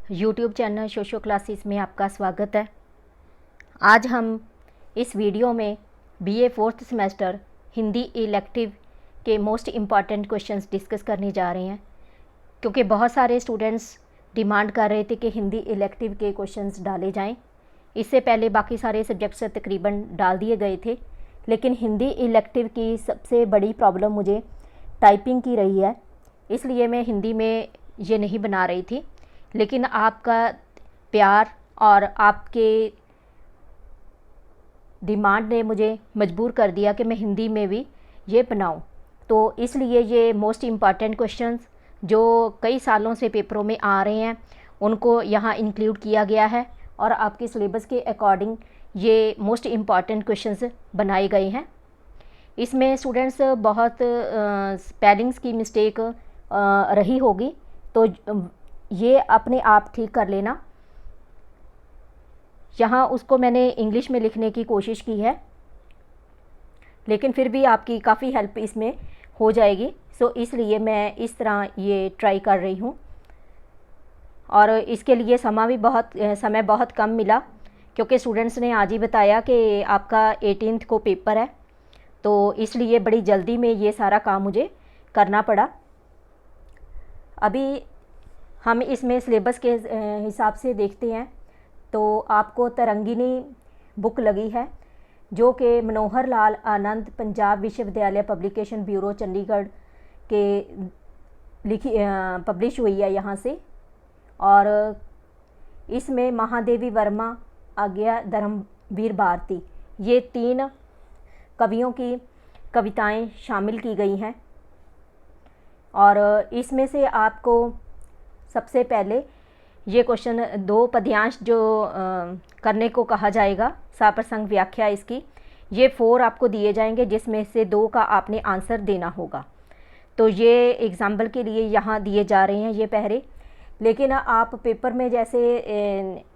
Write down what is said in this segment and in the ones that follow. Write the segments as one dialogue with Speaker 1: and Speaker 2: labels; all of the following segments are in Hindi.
Speaker 1: यूट्यूब चैनल शोशो क्लासेस में आपका स्वागत है। आज हम इस वीडियो में BA fourth semester Hindi elective के मोस्ट इम्पॉर्टेंट क्वेश्चंस डिस्कस करने जा रहे हैं, क्योंकि बहुत सारे स्टूडेंट्स डिमांड कर रहे थे कि हिंदी इलेक्टिव के क्वेश्चंस डाले जाएं। इससे पहले बाकी सारे सब्जेक्ट्स तकरीबन डाल दिए गए थे, लेकिन हिंदी इलेक्टिव की सबसे बड़ी प्रॉब्लम मुझे टाइपिंग की रही है, इसलिए मैं हिंदी में ये नहीं बना रही थी। लेकिन आपका प्यार और आपके डिमांड ने मुझे मजबूर कर दिया कि मैं हिंदी में भी ये बनाऊं। तो इसलिए ये मोस्ट इम्पॉर्टेंट क्वेश्चंस जो कई सालों से पेपरों में आ रहे हैं उनको यहाँ इंक्लूड किया गया है, और आपके सिलेबस के अकॉर्डिंग ये मोस्ट इम्पॉर्टेंट क्वेश्चंस बनाए गए हैं। इसमें स्टूडेंट्स बहुत स्पेलिंग्स की मिस्टेक रही होगी, तो ये अपने आप ठीक कर लेना। यहाँ उसको मैंने इंग्लिश में लिखने की कोशिश की है, लेकिन फिर भी आपकी काफ़ी हेल्प इसमें हो जाएगी। सो इसलिए मैं इस तरह ये ट्राई कर रही हूँ, और इसके लिए समय बहुत कम मिला, क्योंकि स्टूडेंट्स ने आज ही बताया कि आपका 18th को पेपर है, तो इसलिए बड़ी जल्दी में ये सारा काम मुझे करना पड़ा। अभी हम इसमें सिलेबस के हिसाब से देखते हैं, तो आपको तरंगिनी बुक लगी है, जो कि मनोहर लाल आनंद पंजाब विश्वविद्यालय पब्लिकेशन ब्यूरो चंडीगढ़ के पब्लिश हुई है यहाँ से। और इसमें महादेवी वर्मा, आज्ञा धर्मवीर भारती, ये 3 कवियों की कविताएं शामिल की गई हैं। और इसमें से आपको सबसे पहले ये क्वेश्चन 2 पद्यांश जो करने को कहा जाएगा, साप्रसंग व्याख्या इसकी, ये 4 आपको दिए जाएंगे, जिसमें से 2 का आपने आंसर देना होगा। तो ये एग्जाम्पल के लिए यहाँ दिए जा रहे हैं ये पहले, लेकिन आप पेपर में जैसे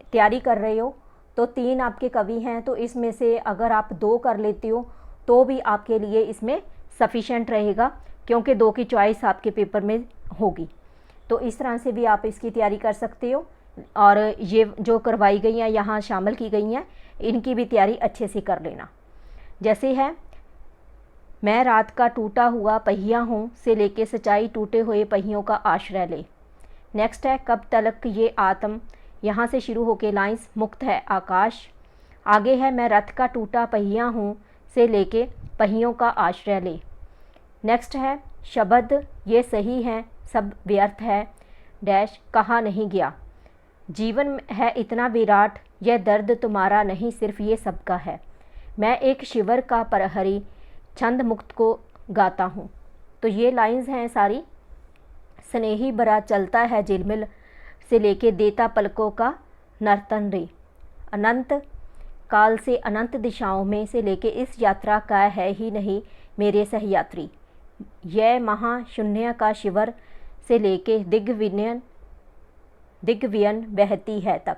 Speaker 1: तैयारी कर रहे हो तो 3 आपके कवि हैं, तो इसमें से अगर आप 2 कर लेते हो तो भी आपके लिए इसमें सफिशेंट रहेगा, क्योंकि 2 की चॉइस आपके पेपर में होगी। तो इस तरह से भी आप इसकी तैयारी कर सकते हो, और ये जो करवाई गई हैं यहाँ शामिल की गई हैं, इनकी भी तैयारी अच्छे से कर लेना। जैसे है, मैं रात का टूटा हुआ पहिया हूँ से लेके सच्चाई टूटे हुए पहियों का आश्रय ले। नेक्स्ट है, कब तलक ये आत्म, यहाँ से शुरू होके लाइंस मुक्त है आकाश। आगे है, मैं रथ का टूटा पहिया हूँ से लेके पहियों का आश्रय ले। नेक्स्ट है, शब्द ये सही है सब व्यर्थ है डैश कहा नहीं गया। जीवन है इतना विराट, यह दर्द तुम्हारा नहीं सिर्फ ये सबका है। मैं एक शिवर का प्रहरी छंद मुक्त को गाता हूँ। तो ये लाइंस हैं सारी। स्नेही बरा चलता है झिलमिल से लेके देता पलकों का नर्तन रे। अनंत काल से अनंत दिशाओं में से लेके इस यात्रा का है ही नहीं मेरे सहयात्री। यह महाशून्य का शिवर से लेके दिग्वियन बहती है तक।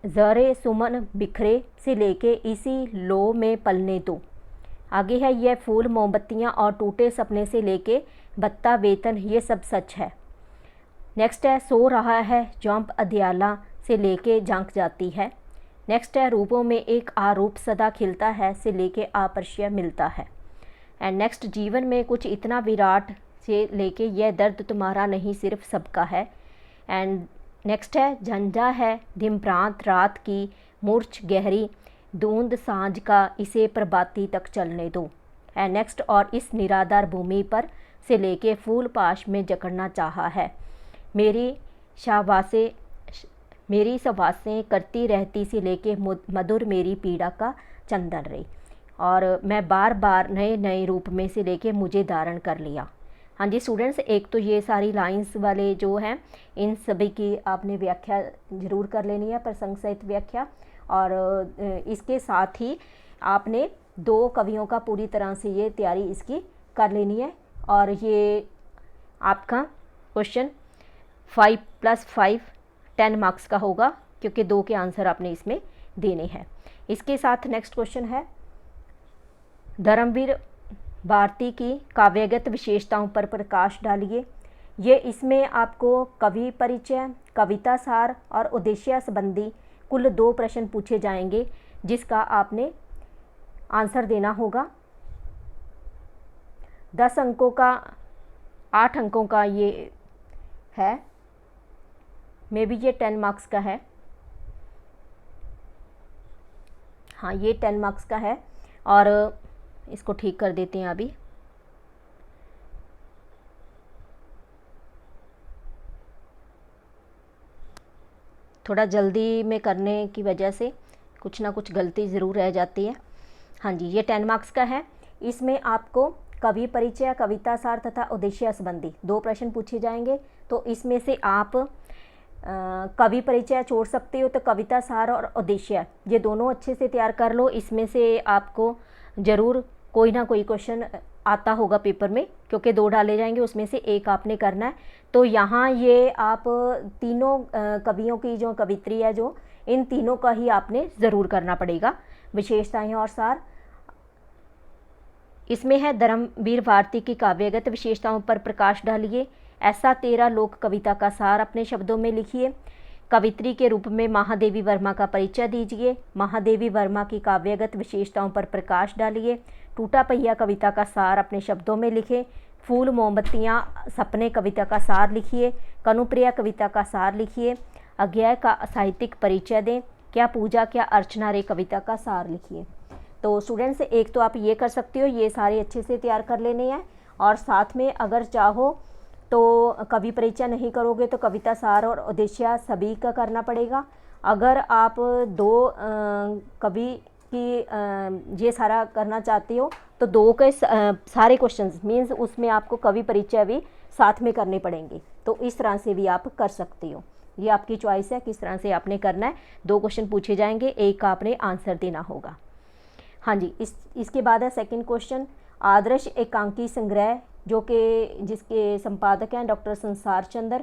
Speaker 1: ज़रे सुमन बिखरे से लेके इसी लो में पलने दो। आगे है, यह फूल मोमबत्तियाँ और टूटे सपने से लेके बत्ता वेतन ये सब सच है। नेक्स्ट है, सो रहा है जॉम्प अदयाला से लेके झांक जाती है। नेक्स्ट है, रूपों में एक आरूप सदा खिलता है से लेके आपर्श्य मिलता है। एंड नेक्स्ट, जीवन में कुछ इतना विराट से लेके यह दर्द तुम्हारा नहीं सिर्फ सबका है। एंड नेक्स्ट है, झंझा है धिमप्रांत रात की मूर्छ गहरी धुंध सांझ का इसे प्रभाती तक चलने दो। एंड नेक्स्ट, और इस निराधार भूमि पर से लेके फूल पाश में जकड़ना चाहा है। मेरी सवासें करती रहती से लेके मधुर मेरी पीड़ा का चंदन रे। और मैं बार बार नए नए रूप में से लेके मुझे धारण कर लिया। हाँ जी स्टूडेंट्स, एक तो ये सारी लाइंस वाले जो हैं इन सभी की आपने व्याख्या ज़रूर कर लेनी है, प्रसंग सहित व्याख्या। और इसके साथ ही आपने 2 कवियों का पूरी तरह से ये तैयारी इसकी कर लेनी है। और ये आपका क्वेश्चन 5 + 5 10 मार्क्स का होगा, क्योंकि 2 के आंसर आपने इसमें देने हैं। इसके साथ नेक्स्ट क्वेश्चन है, धर्मवीर भारती की काव्यगत विशेषताओं पर प्रकाश डालिए। ये इसमें आपको कवि परिचय, कविता सार और उद्देश्य संबंधी कुल 2 प्रश्न पूछे जाएंगे, जिसका आपने आंसर देना होगा। 10 अंकों का, 8 अंकों का ये है, मे बी ये 10 मार्क्स का है। हाँ, ये 10 मार्क्स का है। और इसको ठीक कर देते हैं अभी। थोड़ा जल्दी में करने की वजह से कुछ ना कुछ गलती ज़रूर रह जाती है। हाँ जी, ये 10 मार्क्स का है। इसमें आपको कवि परिचय, कविता सार तथा उद्देश्य संबंधी 2 प्रश्न पूछे जाएंगे। तो इसमें से आप कवि परिचय छोड़ सकते हो, तो कविता सार और उद्देश्य ये दोनों अच्छे से तैयार कर लो। इसमें से आपको ज़रूर कोई ना कोई क्वेश्चन आता होगा पेपर में, क्योंकि 2 डाले जाएंगे, उसमें से एक आपने करना है। तो यहाँ ये आप तीनों कवियों की जो कवित्री है, जो इन तीनों का ही आपने ज़रूर करना पड़ेगा। विशेषताएं और सार इसमें है, धर्मवीर भारती की काव्यगत विशेषताओं पर प्रकाश डालिए। ऐसा तेरा लोक कविता का सार अपने शब्दों में लिखिए। कवित्री के रूप में महादेवी वर्मा का परिचय दीजिए। महादेवी वर्मा की काव्यगत विशेषताओं पर प्रकाश डालिए। टूटा पहिया कविता का सार अपने शब्दों में लिखें। फूल मोमबत्तियाँ सपने कविता का सार लिखिए। कनुप्रिया कविता का सार लिखिए। अज्ञेय का साहित्यिक परिचय दें। क्या पूजा क्या अर्चना रे कविता का सार लिखिए। तो स्टूडेंट्स, एक तो आप ये कर सकते हो, ये सारे अच्छे से तैयार कर लेने हैं। और साथ में अगर चाहो तो कवि परिचय नहीं करोगे तो कविता सार और उद्देश्य सभी का करना पड़ेगा। अगर आप 2 कवि की ये सारा करना चाहते हो तो 2 के सारे क्वेश्चंस मीन्स उसमें आपको कवि परिचय भी साथ में करने पड़ेंगे। तो इस तरह से भी आप कर सकते हो, ये आपकी चॉइस है किस तरह से आपने करना है। 2 क्वेश्चन पूछे जाएंगे, एक का आपने आंसर देना होगा। हाँ जी, इसके बाद है सेकंड क्वेश्चन, आदर्श एकांकी संग्रह, जो कि जिसके संपादक हैं डॉक्टर संसार चंद्र,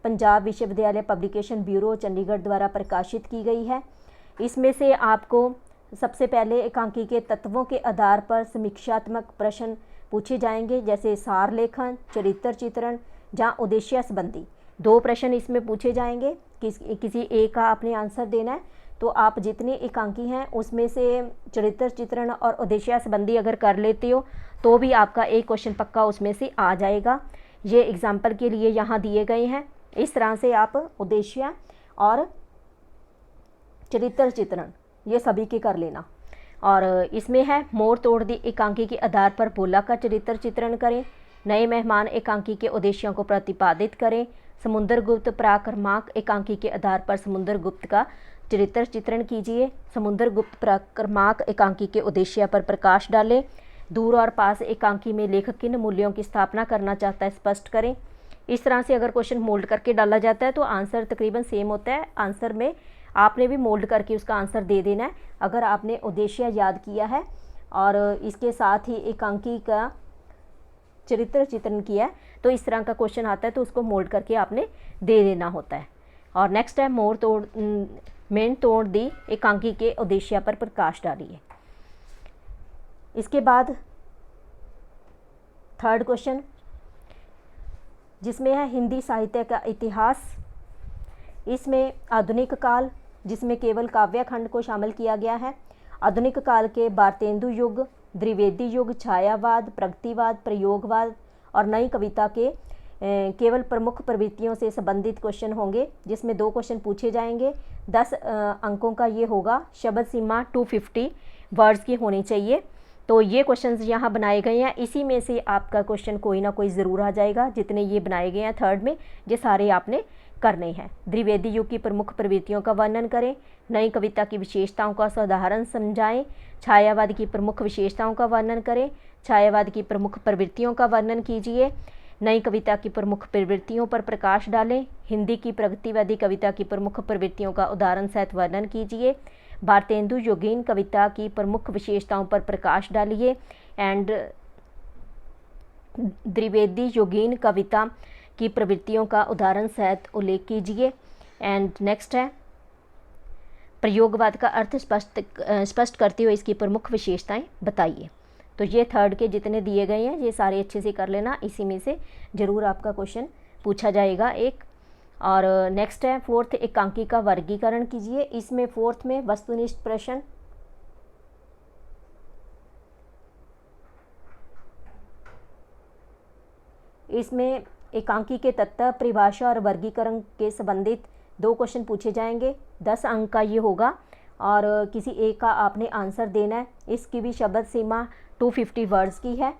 Speaker 1: पंजाब विश्वविद्यालय पब्लिकेशन ब्यूरो चंडीगढ़ द्वारा प्रकाशित की गई है। इसमें से आपको सबसे पहले एकांकी के तत्वों के आधार पर समीक्षात्मक प्रश्न पूछे जाएंगे, जैसे सार लेखन, चरित्र चित्रण या उद्देश्य संबंधी 2 प्रश्न इसमें पूछे जाएंगे। किसी एक का आपने आंसर देना है। तो आप जितने एकांकी हैं उसमें से चरित्र चित्रण और उद्देश्य संबंधी अगर कर लेते हो तो भी आपका एक क्वेश्चन पक्का उसमें से आ जाएगा। ये एग्जाम्पल के लिए यहाँ दिए गए हैं। इस तरह से आप उद्देश्य और चरित्र चित्रण ये सभी के कर लेना। और इसमें है, मोड़ तोड़ दी एकांकी के आधार पर भोला का चरित्र चित्रण करें। नए मेहमान एकांकी के उद्देश्यों को प्रतिपादित करें। समुद्रगुप्त पराक्रमाक एकांकी के आधार पर समुद्रगुप्त का चरित्र चित्रण कीजिए। समुद्रगुप्त पराक्रमाक एकांकी के उद्देश्य पर प्रकाश डालें। दूर और पास एकांकी में लेखक किन मूल्यों की स्थापना करना चाहता है स्पष्ट करें। इस तरह से अगर क्वेश्चन मोल्ड करके डाला जाता है तो आंसर तकरीबन सेम होता है। आंसर में आपने भी मोल्ड करके उसका आंसर दे देना है अगर आपने उद्देश्य याद किया है और इसके साथ ही एकांकी का चरित्र चित्रण किया है। तो इस तरह का क्वेश्चन आता है तो उसको मोल्ड करके आपने दे देना होता है। और नेक्स्ट है, मेन तोड़ दी एकांकी के उद्देश्य पर प्रकाश डालिए। इसके बाद थर्ड क्वेश्चन, जिसमें है हिंदी साहित्य का इतिहास। इसमें आधुनिक काल, जिसमें केवल काव्य खंड को शामिल किया गया है। आधुनिक काल के भारतेंदु युग, द्विवेदी युग, छायावाद, प्रगतिवाद, प्रयोगवाद और नई कविता के केवल प्रमुख प्रवृत्तियों से संबंधित क्वेश्चन होंगे, जिसमें 2 क्वेश्चन पूछे जाएंगे। 10 अंकों का ये होगा। शब्द सीमा 250 वर्ड्स की होनी चाहिए। तो ये क्वेश्चंस यहाँ बनाए गए हैं, इसी में से आपका क्वेश्चन कोई ना कोई ज़रूर आ जाएगा। जितने ये बनाए गए हैं थर्ड में, ये सारे आपने करने हैं। द्विवेदी युग की प्रमुख प्रवृत्तियों का वर्णन करें। नई कविता की विशेषताओं का साधारण समझाएं। छायावाद की प्रमुख विशेषताओं का वर्णन करें। छायावाद की प्रमुख प्रवृत्तियों का वर्णन कीजिए। नई कविता की प्रमुख प्रवृत्तियों पर प्रकाश डालें। हिंदी की प्रगतिवादी कविता की प्रमुख प्रवृत्तियों का उदाहरण सहित वर्णन कीजिए। भारतेंदु योगीन कविता की प्रमुख विशेषताओं पर प्रकाश डालिए। एंड द्विवेदी योगीन कविता की प्रवृत्तियों का उदाहरण सहित उल्लेख कीजिए। एंड नेक्स्ट है, प्रयोगवाद का अर्थ स्पष्ट करते हुए इसकी प्रमुख विशेषताएं बताइए। तो ये थर्ड के जितने दिए गए हैं ये सारे अच्छे से कर लेना, इसी में से ज़रूर आपका क्वेश्चन पूछा जाएगा एक। और नेक्स्ट है फोर्थ, एकांकी का वर्गीकरण कीजिए। इसमें फोर्थ में वस्तुनिष्ठ प्रश्न, इसमें एकांकी के तत्व, परिभाषा और वर्गीकरण के संबंधित 2 क्वेश्चन पूछे जाएंगे। 10 अंक का ये होगा और किसी एक का आपने आंसर देना है। इसकी भी शब्द सीमा 250 वर्ड्स की है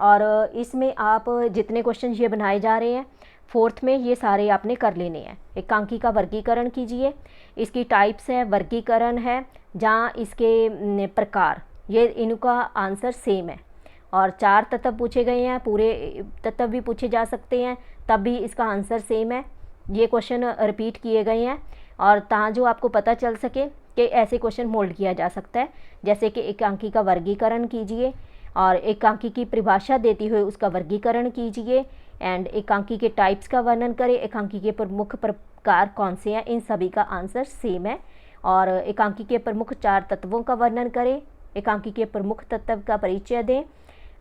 Speaker 1: और इसमें आप जितने क्वेश्चन ये बनाए जा रहे हैं फोर्थ में ये सारे आपने कर लेने हैं। एकांकी का वर्गीकरण कीजिए, इसकी टाइप्स है, वर्गीकरण है, जहाँ इसके प्रकार, ये इनका आंसर सेम है। और 4 तत्व पूछे गए हैं, पूरे तत्व भी पूछे जा सकते हैं, तब भी इसका आंसर सेम है। ये क्वेश्चन रिपीट किए गए हैं और ताकि जो आपको पता चल सके कि ऐसे क्वेश्चन मोल्ड किया जा सकता है। जैसे कि एकांकी का वर्गीकरण कीजिए और एकांकी की परिभाषा देती हुए उसका वर्गीकरण कीजिए एंड एकांकी के टाइप्स का वर्णन करें, एकांकी के प्रमुख प्रकार कौन से हैं, इन सभी का आंसर सेम है। और एकांकी के प्रमुख 4 तत्वों का वर्णन करें, एकांकी के प्रमुख तत्व का परिचय दें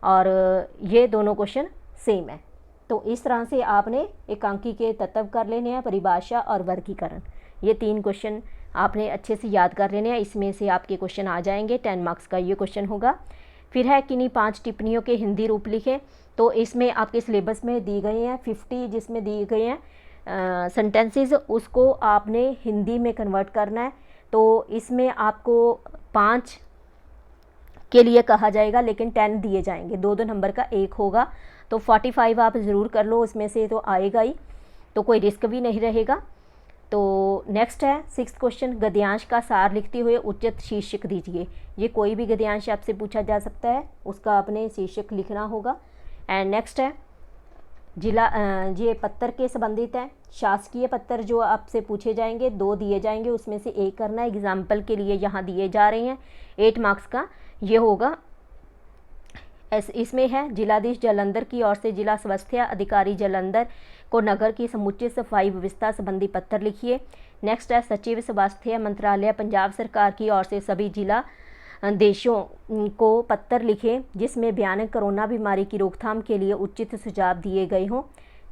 Speaker 1: और ये दोनों क्वेश्चन सेम है। तो इस तरह से आपने एकांकी के तत्व कर लेने हैं, परिभाषा और वर्गीकरण, ये 3 क्वेश्चन आपने अच्छे से याद कर लेने हैं। इसमें से आपके क्वेश्चन आ जाएंगे, 10 मार्क्स का ये क्वेश्चन होगा। फिर है किन्हीं 5 टिप्पणियों के हिंदी रूप लिखें। तो इसमें आपके सिलेबस में दी गए हैं 50, जिसमें दिए गए हैं सेंटेंसेस, उसको आपने हिंदी में कन्वर्ट करना है। तो इसमें आपको 5 के लिए कहा जाएगा लेकिन 10 दिए जाएंगे, 2-2 नंबर का एक होगा। तो 45 आप ज़रूर कर लो, उसमें से तो आएगा ही, तो कोई रिस्क भी नहीं रहेगा। तो नेक्स्ट है 6th क्वेश्चन, गद्यांश का सार लिखते हुए उचित शीर्षक दीजिए। ये कोई भी गद्यांश आपसे पूछा जा सकता है, उसका आपने शीर्षक लिखना होगा। एंड नेक्स्ट है जिला, ये पत्र के संबंधित है, शासकीय पत्र जो आपसे पूछे जाएंगे 2 दिए जाएंगे, उसमें से एक करना है। एग्जाम्पल के लिए यहाँ दिए जा रहे हैं 8 मार्क्स का, ये होगा। इसमें है जिलाधीश जालंधर की ओर से जिला स्वास्थ्य अधिकारी जालंधर को नगर की समुचित सफाई व्यवस्था संबंधी पत्र लिखिए। नेक्स्ट है सचिव स्वास्थ्य मंत्रालय पंजाब सरकार की ओर से सभी जिला देशों को पत्र लिखें जिसमें भयानक कोरोना बीमारी की रोकथाम के लिए उचित सुझाव दिए गए हों।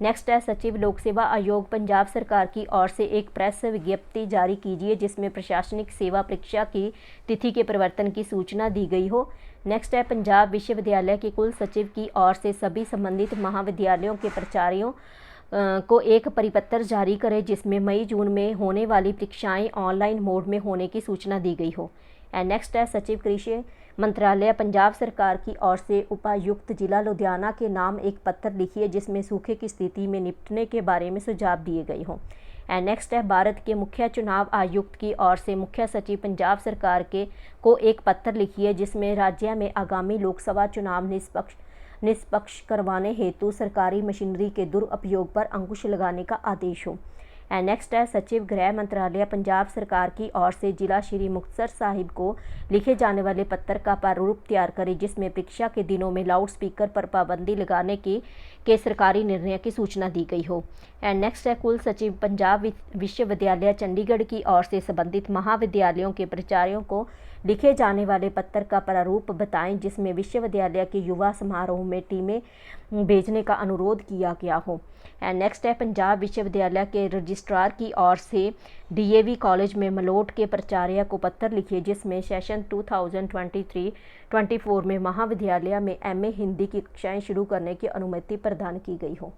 Speaker 1: नेक्स्ट है सचिव लोक सेवा आयोग पंजाब सरकार की ओर से एक प्रेस विज्ञप्ति जारी कीजिए जिसमें प्रशासनिक सेवा परीक्षा की तिथि के परिवर्तन की सूचना दी गई हो। नेक्स्ट है पंजाब विश्वविद्यालय के कुल सचिव की ओर से सभी संबंधित महाविद्यालयों के प्राचार्यों को एक परिपत्र जारी करें जिसमें मई जून में होने वाली परीक्षाएं ऑनलाइन मोड में होने की सूचना दी गई हो। एंड नेक्स्ट है सचिव कृषि मंत्रालय पंजाब सरकार की ओर से उपायुक्त जिला लुधियाना के नाम एक पत्र लिखिए जिसमें सूखे की स्थिति में निपटने के बारे में सुझाव दिए गए हों। एंड नेक्स्ट है भारत के मुख्य चुनाव आयुक्त की ओर से मुख्य सचिव पंजाब सरकार के को एक पत्र लिखिए जिसमें राज्य में आगामी लोकसभा चुनाव निष्पक्ष करवाने हेतु सरकारी मशीनरी के दुरुपयोग पर अंकुश लगाने का आदेश हो। एंड नेक्स्ट है सचिव गृह मंत्रालय पंजाब सरकार की ओर से जिला श्री मुक्तसर साहिब को लिखे जाने वाले पत्र का प्रारूप तैयार करें जिसमें परीक्षा के दिनों में लाउड स्पीकर पर पाबंदी लगाने के सरकारी निर्णय की सूचना दी गई हो। एंड नेक्स्ट है कुल सचिव पंजाब विश्वविद्यालय चंडीगढ़ की ओर से संबंधित महाविद्यालयों के प्राचार्यों को लिखे जाने वाले पत्र का प्रारूप बताएं जिसमें विश्वविद्यालय के युवा समारोह में टीमें भेजने का अनुरोध किया गया हो। एंड नेक्स्ट है पंजाब विश्वविद्यालय के रजिस्ट्रार की ओर से डीएवी कॉलेज में मलोट के प्राचार्य को पत्र लिखिए जिसमें सेशन 2023-24 में महाविद्यालय में एमए हिंदी की कक्षाएं शुरू करने की अनुमति प्रदान की गई हो।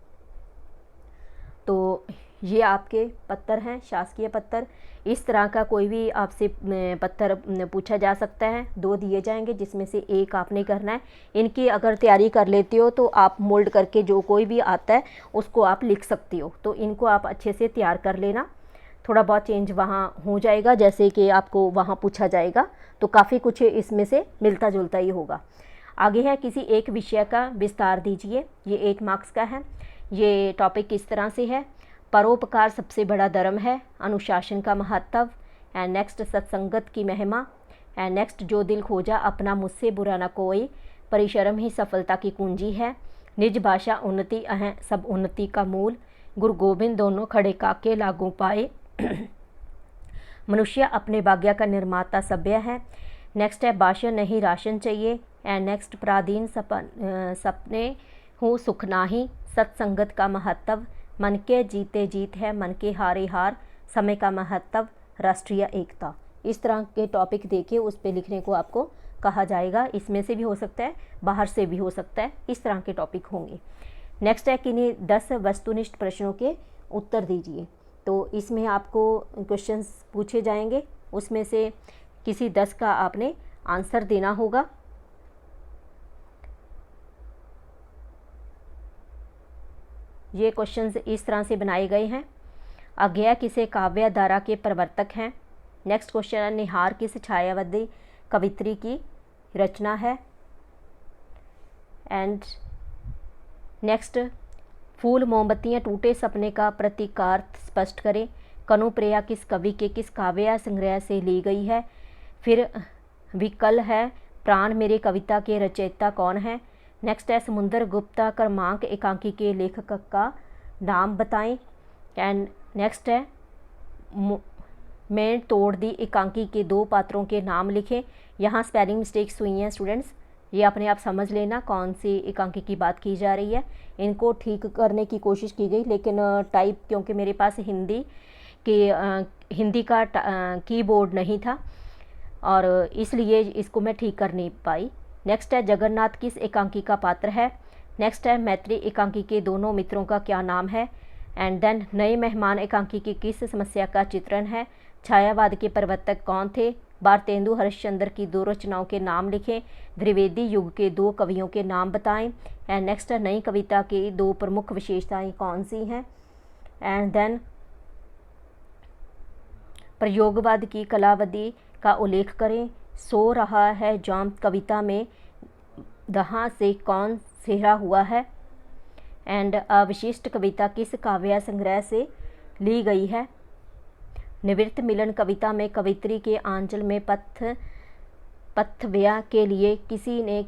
Speaker 1: तो ये आपके पत्र हैं, शासकीय पत्र। इस तरह का कोई भी आपसे पत्र पूछा जा सकता है, 2 दिए जाएंगे जिसमें से एक आपने करना है। इनकी अगर तैयारी कर लेते हो तो आप मोल्ड करके जो कोई भी आता है उसको आप लिख सकते हो। तो इनको आप अच्छे से तैयार कर लेना, थोड़ा बहुत चेंज वहाँ हो जाएगा जैसे कि आपको वहाँ पूछा जाएगा तो काफ़ी कुछ इसमें से मिलता जुलता ही होगा। आगे है किसी एक विषय का विस्तार दीजिए, ये 8 मार्क्स का है। ये टॉपिक इस तरह से है, परोपकार सबसे बड़ा धर्म है, अनुशासन का महत्व। एंड नेक्स्ट सत्संगत की महिमा। एंड नेक्स्ट जो दिल खोजा अपना मुझसे बुरा न कोई, परिश्रम ही सफलता की कुंजी है, निज भाषा उन्नति है सब उन्नति का मूल, गुरु गोबिंद दोनों खड़े काके लागू पाए, मनुष्य अपने भाग्य का निर्माता सभ्य है। नेक्स्ट है भाषण नहीं राशन चाहिए। एंड नेक्स्ट पराधीन सपने हो सुख नाही, सत्संगत का महत्व, मन के जीते जीत है, मन के हारे हार, समय का महत्व, राष्ट्रीय एकता। इस तरह के टॉपिक देके उस पर लिखने को आपको कहा जाएगा। इसमें से भी हो सकता है, बाहर से भी हो सकता है, इस तरह के टॉपिक होंगे। नेक्स्ट है कि इन्हें 10 वस्तुनिष्ठ प्रश्नों के उत्तर दीजिए। तो इसमें आपको क्वेश्चंस पूछे जाएंगे, उसमें से किसी 10 का आपने आंसर देना होगा। ये क्वेश्चंस इस तरह से बनाए गए हैं। अज्ञेय किसे काव्य धारा के प्रवर्तक हैं। नेक्स्ट क्वेश्चन है, निहार किस छायावादी कवित्री की रचना है। एंड नेक्स्ट, फूल मोमबत्तियाँ टूटे सपने का प्रतीकार्थ स्पष्ट करें। कनुप्रिया किस कवि के किस काव्य संग्रह से ली गई है। फिर विकल है, प्राण मेरे कविता के रचयिता कौन है। नेक्स्ट है, समुद्र गुप्ता क्रमांक एकांकी के लेखक का नाम बताएं। एंड नेक्स्ट है, मैं तोड़ दी एकांकी के 2 पात्रों के नाम लिखें। यहाँ स्पेलिंग मिस्टेक्स हुई हैं स्टूडेंट्स, ये अपने आप समझ लेना कौन सी एकांकी की बात की जा रही है। इनको ठीक करने की कोशिश की गई, लेकिन टाइप क्योंकि मेरे पास हिंदी का कीबोर्ड नहीं था और इसलिए इसको मैं ठीक कर नहीं पाई। नेक्स्ट है, जगन्नाथ किस एकांकी का पात्र है। नेक्स्ट है, मैत्री एकांकी के दोनों मित्रों का क्या नाम है। एंड देन, नए मेहमान एकांकी की किस समस्या का चित्रण है। छायावाद के प्रवर्तक कौन थे। भारतेंदु हरिश्चंद्र की 2 रचनाओं के नाम लिखें। द्विवेदी युग के 2 कवियों के नाम बताएं। एंड नेक्स्ट है, नई कविता की 2 प्रमुख विशेषताएं कौन सी हैं। एंड देन, प्रयोगवाद की कलावधि का उल्लेख करें। सो रहा है जाम कविता में दहा से कौन सेहरा हुआ है। एंड अविशिष्ट कविता किस काव्य संग्रह से ली गई है। निवृत्त मिलन कविता में कवित्री के आंचल में पथव्या के लिए किसी ने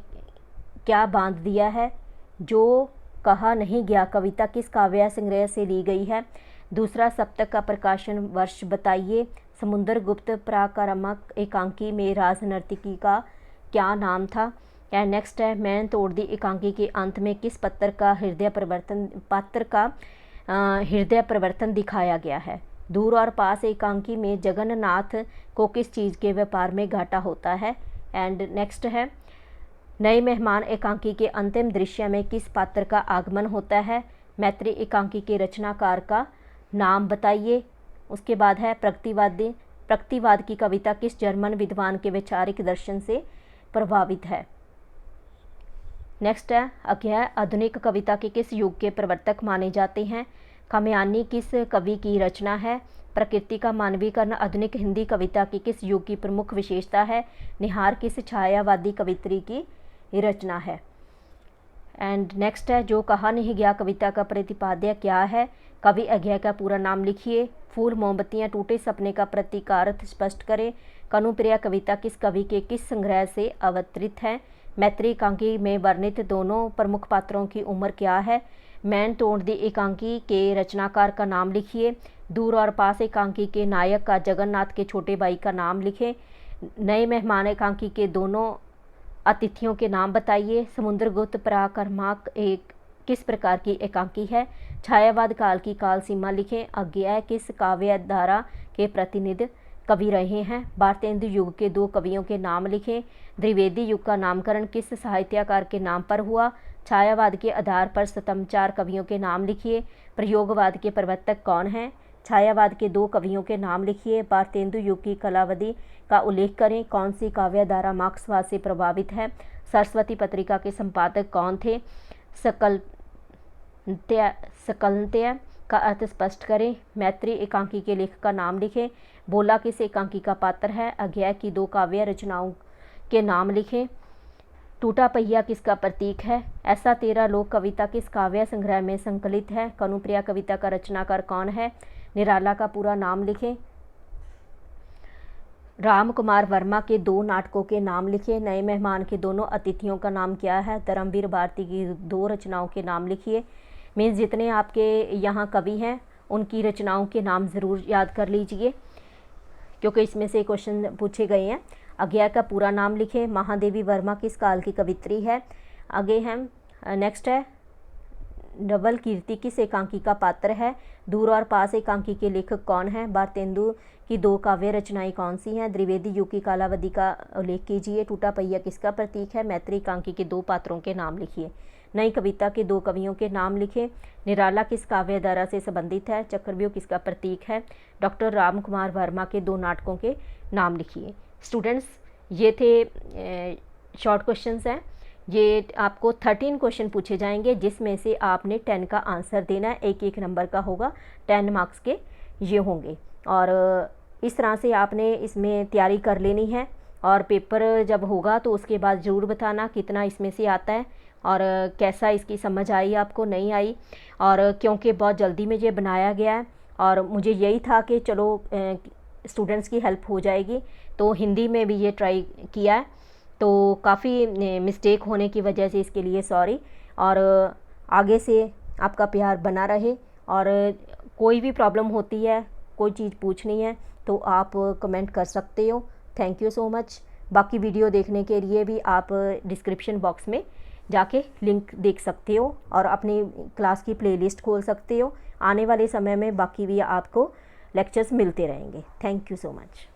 Speaker 1: क्या बांध दिया है। जो कहा नहीं गया कविता किस काव्य संग्रह से ली गई है। दूसरा सप्तक का प्रकाशन वर्ष बताइए। समुद्र गुप्त प्राक्रामक एकांकी में राजनर्तकी का क्या नाम था। एंड नेक्स्ट है, मैं तोड़ दी एकांकी के अंत में किस पात्र का हृदय परिवर्तन दिखाया गया है। दूर और पास एकांकी में जगन्नाथ को किस चीज़ के व्यापार में घाटा होता है। एंड नेक्स्ट है, नए मेहमान एकांकी के अंतिम दृश्य में किस पात्र का आगमन होता है। मैत्री एकांकी के रचनाकार का नाम बताइए। उसके बाद है, प्रगतिवाद की कविता किस जर्मन विद्वान के वैचारिक दर्शन से प्रभावित है। नेक्स्ट है, अज्ञेय आधुनिक कविता के किस युग के प्रवर्तक माने जाते हैं। कामयानी किस कवि की रचना है। प्रकृति का मानवीकरण आधुनिक हिंदी कविता की किस युग की प्रमुख विशेषता है। निहार किस छायावादी कवित्री की रचना है। एंड नेक्स्ट है, जो कहा नहीं गया कविता का प्रतिपाद्य क्या है। कवि अज्ञेय का पूरा नाम लिखिए। फूल मोमबत्तियाँ टूटे सपने का प्रतीकार्थ स्पष्ट करें। कनुप्रिया कविता किस कवि के किस संग्रह से अवतरित है। मैत्री एकांकी में वर्णित दोनों प्रमुख पात्रों की उम्र क्या है। मैन तोड़ दी एकांकी के रचनाकार का नाम लिखिए। दूर और पास एकांकी के नायक का जगन्नाथ के छोटे भाई का नाम लिखें। नए मेहमान एकांकी के दोनों अतिथियों के नाम बताइए। समुद्रगुप्त प्राक्रामक एक किस प्रकार की एकांकी है। छायावाद काल की काल सीमा लिखें। अज्ञेय किस काव्य धारा के प्रतिनिधि कवि रहे हैं। भारतेंदु युग के 2 कवियों के नाम लिखें। द्विवेदी युग का नामकरण किस साहित्यकार के नाम पर हुआ। छायावाद के आधार पर स्वतंत्र 4 कवियों के नाम लिखिए। प्रयोगवाद के प्रवर्तक कौन हैं। छायावाद के 2 कवियों के नाम लिखिए। भारतेंदु युग की कलावधि का उल्लेख करें। कौन सी काव्य धारा मार्क्सवाद से प्रभावित है। सरस्वती पत्रिका के संपादक कौन थे। सकलंत्य का अर्थ स्पष्ट करें। मैत्री एकांकी के लेखक का नाम लिखें। बोला किस एकांकी का पात्र है। अज्ञेय की 2 काव्य रचनाओं के नाम लिखें। टूटा पहिया किसका प्रतीक है। ऐसा तेरा लोक कविता किस काव्य संग्रह में संकलित है। कनुप्रिया कविता का रचनाकार कौन है। निराला का पूरा नाम लिखें। राम कुमार वर्मा के 2 नाटकों के नाम लिखिए। नए मेहमान के दोनों अतिथियों का नाम क्या है। धर्मवीर भारती की 2 रचनाओं के नाम लिखिए। मीन्स जितने आपके यहाँ कवि हैं उनकी रचनाओं के नाम ज़रूर याद कर लीजिए, क्योंकि इसमें से क्वेश्चन पूछे गए हैं। अज्ञेय का पूरा नाम लिखें। महादेवी वर्मा किस काल की कवित्री है। आगे हम नेक्स्ट है, नवल कीर्ति किस एकांकी का पात्र है? दूर और पास एकांकी के लेखक कौन हैं? भारतेंदु की 2 काव्य रचनाएं कौन सी हैं? द्विवेदी युग की कालावधि का उल्लेख कीजिए। टूटा पहिया किसका प्रतीक है? मैत्री एकांकी के 2 पात्रों के नाम लिखिए। नई कविता के 2 कवियों के नाम लिखें। निराला किस काव्य धारा से संबंधित है? चक्रव्यूह किसका प्रतीक है? डॉक्टर राम कुमार वर्मा के 2 नाटकों के नाम लिखिए। स्टूडेंट्स, ये थे शॉर्ट क्वेश्चंस हैं। ये आपको 13 क्वेश्चन पूछे जाएंगे, जिसमें से आपने 10 का आंसर देना है। एक एक नंबर का होगा, 10 मार्क्स के ये होंगे। और इस तरह से आपने इसमें तैयारी कर लेनी है, और पेपर जब होगा तो उसके बाद ज़रूर बताना कितना इसमें से आता है और कैसा इसकी समझ आई, आपको नहीं आई। और क्योंकि बहुत जल्दी में ये बनाया गया है और मुझे यही था कि चलो स्टूडेंट्स की हेल्प हो जाएगी, तो हिंदी में भी ये ट्राई किया है। तो काफ़ी मिस्टेक होने की वजह से इसके लिए सॉरी। और आगे से आपका प्यार बना रहे, और कोई भी प्रॉब्लम होती है, कोई चीज़ पूछनी है तो आप कमेंट कर सकते हो। Thank you so much. बाकी वीडियो देखने के लिए भी आप डिस्क्रिप्शन बॉक्स में जाके लिंक देख सकते हो और अपनी क्लास की प्लेलिस्ट खोल सकते हो। आने वाले समय में बाकी भी आपको लेक्चर्स मिलते रहेंगे। Thank you so much.